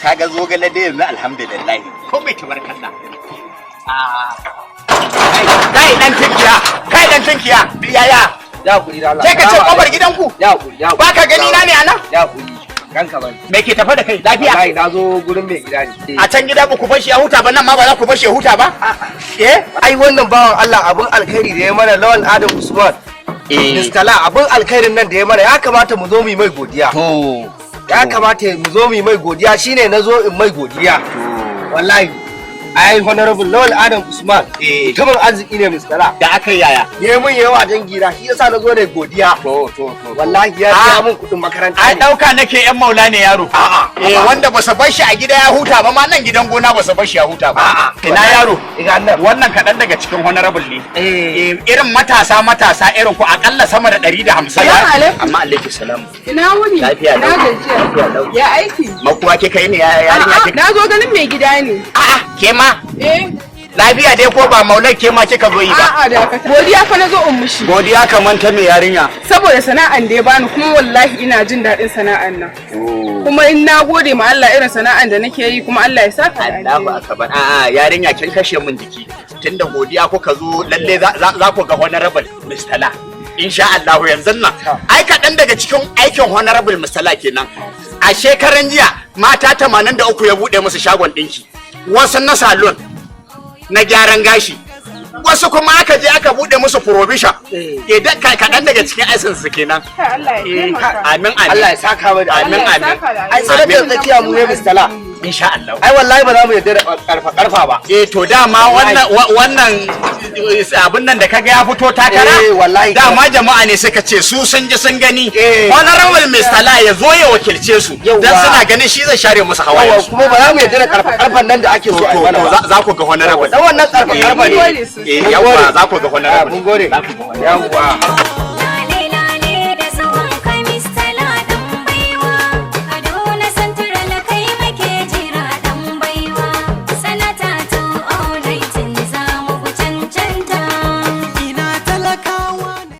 kaga zogale dai yanzu alhamdulillah ko bai tabarkalla. Kai dan tinkiya yaya ya kuri da Allah sai ka ce kofar gidanku ya kuri ba ka gani na ne anan ya kuri ranka ban me ke tafa da kai lafiya wallahi na zo gurin mai gida ne a can gida ba ku bashi ya huta ba nan ma ba za ku bashi ya huta ba ai wannan bawan Allah abun alkhairi da ya mana Lawan Adam Usman Mistala abun alkhairin nan da ya mana ya kamata mu zo mu yi mai godiya ya kamata mu zo mu yi mai godiya shine na zo in mai godiya wallahi ai honorable Lawal Adam Usman mutumin arziki ne Mistala da aka yaya yayi mun yawa dangira shi yasa na zo da godiya to wallahi ya biya mun kudin makaranta ai dauka nake yan maula ne yaro wanda ba su bar shi a gida ya huta ba ma nan gidan gona ba su bar shi ya huta ba ina yaro wannan kadan daga cikin honorable ne irin matasa irin ku akalla sama da 150 amma alaikum salam ina wuni lafiya na gajiya ya aiki makuwa ke kai ne yarinya ke na zo ganin mai gida ne ke ma lafiya dai ko ba maulan ke ma kika zo yi ba a'a da ka godiya fa na zo in mishi godiya kaman ta me yarinya saboda sana'an da ya bani kuma wallahi ina jin daɗin sana'an nan kuma in na gode ma Allah irin sana'an da nake yi kuma Allah ya saka Allahu akbar yarinya kin kashe min jiki tunda godiya kuka zo lalle za ku ga honorable Mistala insha Allah yanzu nan ai kaɗan daga cikin aikin honorable Mistala kenan a shekaran jiya mata 83 ya bude musu shagon ɗinki wasu na salon na gyaran gashi wasu kuma aka je aka bude musu provision kaɗan daga cikin aisin su kenan amin Allah ya saka mu da amin ai sadakar zakiya mu ne Mistala insha Allah ai wallahi ba za mu yarda da karfa ba to dama wannan abin nan da kaga ya fito takara wallahi dama jama'a ne suka ce su sun ji sun gani honorable Mistala ya zo ya wakilce su dan suna ganin shi zai share musu hawaye kuma ba za mu yarda da karfan nan da ake so a yi mana za ku ga honorable dan wannan karfa ne yawa za ku ga honorable mun gode yawa